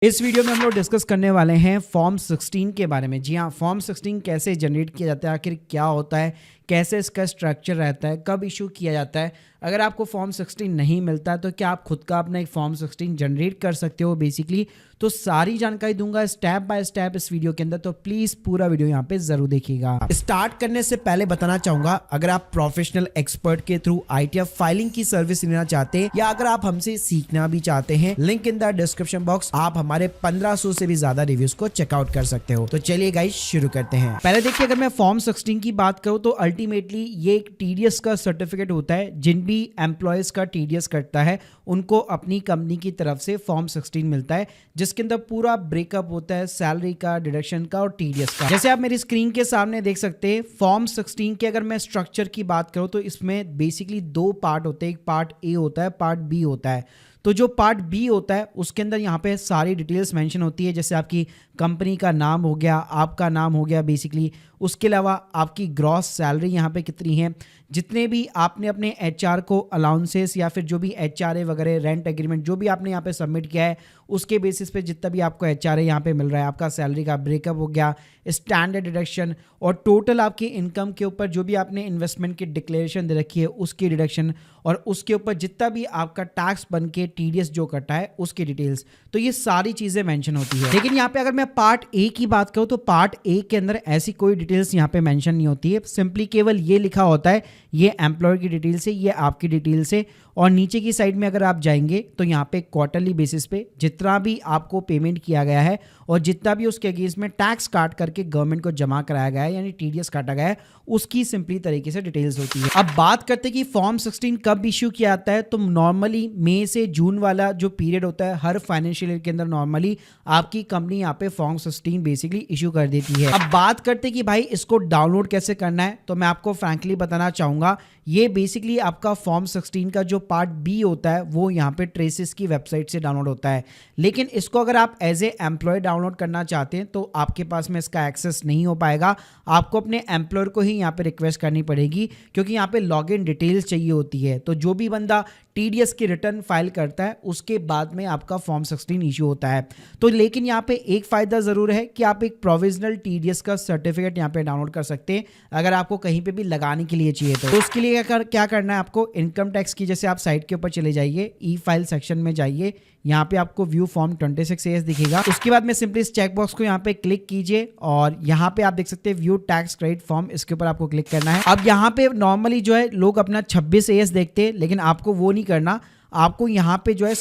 इस वीडियो में हम लोग डिस्कस करने वाले हैं फॉर्म 16 के बारे में। जी हाँ, फॉर्म 16 कैसे जनरेट किया जाता है, आखिर क्या होता है, कैसे इसका स्ट्रक्चर रहता है, कब इशू किया जाता है। अगर आपको फॉर्म 16 नहीं मिलता तो क्या आप खुद का अपना एक फॉर्म 16 जनरेट कर सकते हो बेसिकली। तो सारी जानकारी दूंगा स्टेप बाय स्टेप इस वीडियो के अंदर, तो प्लीज पूरा वीडियो यहाँ पे जरूर देखिएगा। स्टार्ट करने से पहले बताना चाहूंगा, अगर आप प्रोफेशनल एक्सपर्ट के थ्रू ITF फाइलिंग की सर्विस लेना चाहते हैं या अगर आप हमसे सीखना भी चाहते हैं, link in the description box. आप हमारे 1500 से भी ज्यादा रिव्यूज को चेकआउट कर सकते हो। तो चलिए गाइस शुरू करते हैं। पहले देखिए, अगर मैं फॉर्म 16 की बात करूं तो अल्टीमेटली ये एक TDS का सर्टिफिकेट होता है। जिन भी एम्प्लॉयज का TDS कटता है उनको अपनी कंपनी की तरफ से फॉर्म 16 मिलता है, जिसके अंदर पूरा ब्रेकअप होता है सैलरी का, डिडक्शन का और TDS का। जैसे आप मेरी स्क्रीन के सामने देख सकते हैं, फॉर्म 16 के अगर मैं स्ट्रक्चर की बात करूं तो इसमें बेसिकली दो पार्ट होते हैं। एक पार्ट ए होता है, पार्ट बी होता है। तो जो पार्ट बी होता है उसके अंदर यहाँ पे सारी डिटेल्स मेंशन होती है, जैसे आपकी कंपनी का नाम हो गया, आपका नाम हो गया बेसिकली। उसके अलावा आपकी ग्रॉस सैलरी यहाँ पे कितनी है, जितने भी आपने अपने HR को अलाउंसेस या फिर जो भी HRA वगैरह रेंट एग्रीमेंट जो भी आपने यहाँ पे सबमिट किया है उसके बेसिस पे जितना भी आपको HRA यहाँ पे मिल रहा है, आपका सैलरी का ब्रेकअप हो गया, स्टैंडर्ड डिडक्शन और टोटल आपकी इनकम के ऊपर जो भी आपने इन्वेस्टमेंट की डिक्लेरेशन दे रखी है उसकी डिडक्शन और उसके ऊपर जितना भी आपका टैक्स बन के TDS जो कटा है उसकी डिटेल्स। तो ये सारी चीजें मेंशन होती है। लेकिन यहाँ पे अगर मैं पार्ट ए की बात करूँ तो पार्ट ए के अंदर ऐसी कोई डिटेल्स यहाँ पे मेंशन नहीं होती है। सिंपली केवल ये लिखा होता है ये एम्प्लॉयर की डिटेल्स है, ये आपकी डिटेल्स है। और नीचे की साइड में अगर आप जाएंगे तो यहाँ पे क्वार्टरली बेसिस पे जितना भी आपको पेमेंट किया गया है और जितना भी उसके अगेंस्ट में टैक्स काट करके गवर्नमेंट को जमा कराया गया है यानी TDS काटा गया है उसकी सिंपली तरीके से डिटेल्स होती है। अब बात करते हैं कि फॉर्म 16 कब इश्यू किया जाता है, तो नॉर्मली मई से जून वाला जो पीरियड होता है हर फाइनेंशियल ईयर के अंदर नॉर्मली आपकी कंपनी यहाँ पे फॉर्म 16 बेसिकली इश्यू कर देती है। अब बात करते हैं कि भाई इसको डाउनलोड कैसे करना है, तो मैं आपको फ्रैंकली बताना चाहूंगा, ये बेसिकली आपका फॉर्म 16 का जो पार्ट बी होता है वो यहाँ पे ट्रेसिस की वेबसाइट से डाउनलोड होता है। लेकिन इसको अगर आप एज ए एम्प्लॉय डाउनलोड करना चाहते हैं तो आपके पास में इसका एक्सेस नहीं हो पाएगा। आपको अपने एम्प्लॉयर को ही यहाँ पे रिक्वेस्ट करनी पड़ेगी, क्योंकि यहाँ पे लॉगिन डिटेल्स चाहिए होती है। तो जो भी बंदा TDS की रिटर्न फाइल करता है उसके बाद में आपका फॉर्म 16 इशू होता है। तो लेकिन यहाँ पे एक फायदा जरूर है कि आप एक प्रोविजनल TDS का सर्टिफिकेट यहाँ पे डाउनलोड कर सकते हैं अगर आपको कहीं पे भी लगाने के लिए चाहिए। तो उसके लिए क्या करना है, आपको इनकम टैक्स की जैसे आप साइट के ऊपर चले जाइए, ई फाइल सेक्शन में जाइए, यहाँ पे आपको व्यू फॉर्म 26 AS दिखेगा। उसके बाद में सिंपली इस चेक बॉक्स को यहाँ पे क्लिक कीजिए और यहाँ पे आप देख सकते हैं व्यू टैक्स क्रेडिट फॉर्म, इसके ऊपर आपको क्लिक करना है। अब यहाँ पे नॉर्मली जो है लोग अपना 26 AS देखते हैं, लेकिन आपको वो नहीं करना। आपको यहाँ पे जो है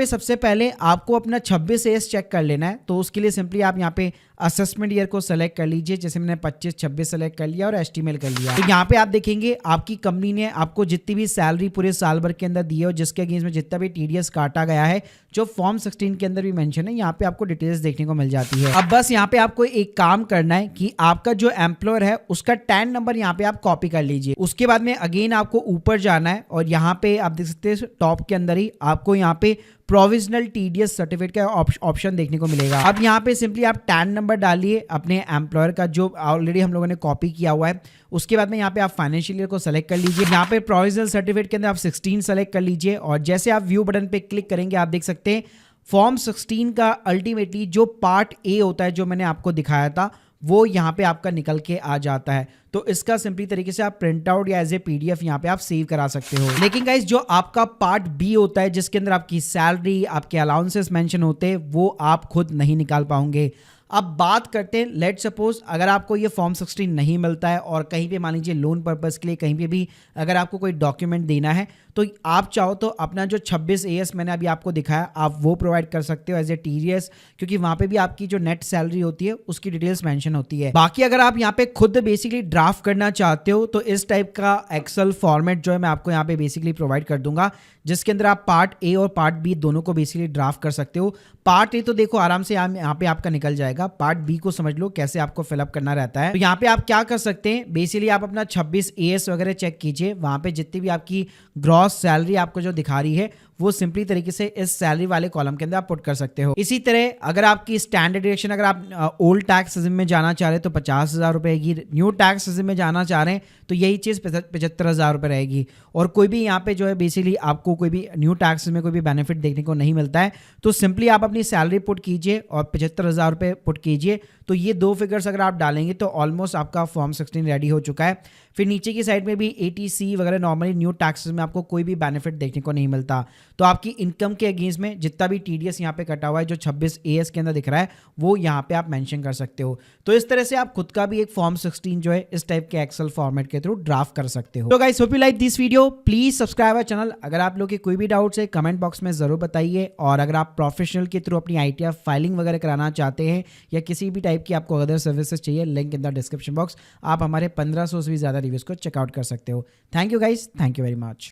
सबसे पहले आपको अपना 26 AS चेक कर लेना है। तो उसके लिए सिंपली आप यहाँ पे असेसमेंट ईयर को सेलेक्ट कर लीजिए, जैसे मैंने 25-26 सेलेक्ट कर लिया और एस्टिमेट कर लिया। तो यहाँ पे आप देखेंगे आपकी कंपनी ने आपको जितनी भी सैलरी पूरे साल भर के अंदर दी है और जिसके अगेंस्ट में जितना भी TDS काटा गया है जो फॉर्म 16 के अंदर भी मेंशन है, यहाँ पे आपको डिटेल्स देखने को मिल जाती है। अब बस यहाँ पे आपको एक काम करना है कि आपका जो एम्प्लॉयर है उसका टैन नंबर यहाँ पे आप कॉपी कर लीजिए। उसके बाद में अगेन आपको ऊपर जाना है और यहाँ पे आप देख सकते हैं टॉप के अंदर ही आपको यहाँ पे प्रोविजनल TDS सर्टिफिकेट का ऑप्शन देखने को मिलेगा। अब यहाँ पे सिंपली आप टैन नंबर डालिए अपने एम्प्लॉयर का जो ऑलरेडी हम लोगों ने कॉपी किया हुआ है। उसके बाद में यहाँ पे आप फाइनेंशियल ईयर को सेलेक्ट कर लीजिए। यहाँ पे प्रोविजनल सर्टिफिकेट के अंदर आप 16 सेलेक्ट कर लीजिए और जैसे आप व्यू बटन पे क्लिक करेंगे आप देख सकते हैं फॉर्म 16 का अल्टीमेटली जो पार्ट ए होता है जो मैंने आपको दिखाया था वो यहाँ पे आपका निकल के आ जाता है। तो इसका सिंपली तरीके से आप प्रिंट आउट या एज ए PDF यहाँ पे आप सेव करा सकते हो। लेकिन गाइस जो आपका पार्ट बी होता है जिसके अंदर आपकी सैलरी, आपके अलाउंसेस मेंशन होते हैं, वो आप खुद नहीं निकाल पाओगे। अब बात करते हैं, लेट सपोज अगर आपको ये फॉर्म 16 नहीं मिलता है और कहीं पे मान लीजिए लोन पर्पस के लिए कहीं पे भी अगर आपको कोई डॉक्यूमेंट देना है तो आप चाहो तो अपना जो 26 AS मैंने अभी आपको दिखाया आप वो प्रोवाइड कर सकते हो एज ए TDS, क्योंकि वहां पे भी आपकी जो नेट सैलरी होती है उसकी डिटेल्स मेंशन होती है। बाकी अगर आप यहाँ पे खुद बेसिकली ड्राफ्ट करना चाहते हो तो इस टाइप का एक्सेल फॉर्मेट जो है मैं आपको यहाँ पे बेसिकली प्रोवाइड कर दूंगा, जिसके अंदर आप पार्ट ए और पार्ट बी दोनों को बेसिकली ड्राफ्ट कर सकते हो। पार्ट ए तो देखो आराम से यहाँ पे आपका निकल जाएगा, पार्ट बी को समझ लो कैसे आपको फिलअप करना रहता है। तो यहाँ पे आप क्या कर सकते हैं, बेसिकली आप अपना 26 AS वगैरह चेक कीजिए, वहां पे जितनी भी आपकी ग्रॉस सैलरी आपको जो दिखा रही है वो सिंपली तरीके से इस सैलरी वाले कॉलम के अंदर आप पुट कर सकते हो। इसी तरह अगर आपकी स्टैंडर्ड डिडक्शन, अगर आप ओल्ड टैक्स रिजिम में जाना चाह रहे हैं तो 50,000 रुपये रहेगी, न्यू टैक्स रिजिम में जाना चाह रहे हैं तो यही चीज़ 75,000 रुपये रहेगी। और कोई भी यहाँ पे जो है बेसिकली आपको कोई भी न्यू टैक्स में कोई भी बेनिफिट देखने को नहीं मिलता है, तो सिंपली आप अपनी सैलरी पुट कीजिए और 75,000 रुपये पुट कीजिए। तो ये दो फिगर्स अगर आप डालेंगे तो ऑलमोस्ट आपका फॉर्म 16 रेडी हो चुका है। फिर नीचे की साइड में भी ATC वगैरह नॉर्मली न्यू टैक्सेस में आपको कोई भी बेनिफिट देखने को नहीं मिलता, तो आपकी इनकम के अगेंस्ट में जितना भी TDS यहाँ पे कटा हुआ है जो 26 AS के अंदर दिख रहा है वो यहाँ पे आप मेंशन कर सकते हो। तो इस तरह से आप खुद का भी एक फॉर्म 16 जो है इस टाइप के एक्सेल फॉर्मेट के थ्रू ड्राफ्ट कर सकते हो। तो guys hope you like this video, please subscribe our channel. अगर आप लोग के कोई भी डाउट्स है कमेंट बॉक्स में जरूर बताइए, और अगर आप प्रोफेशनल के थ्रू अपनी ITR फाइलिंग वगैरह कराना चाहते हैं या किसी भी टाइप की आपको अदर सर्विसेज चाहिए, link in the description box, आप हमारे 1500 से भी ज्यादा रिव्यूज को चेकआउट कर सकते हो। Thank you guys, thank you very much.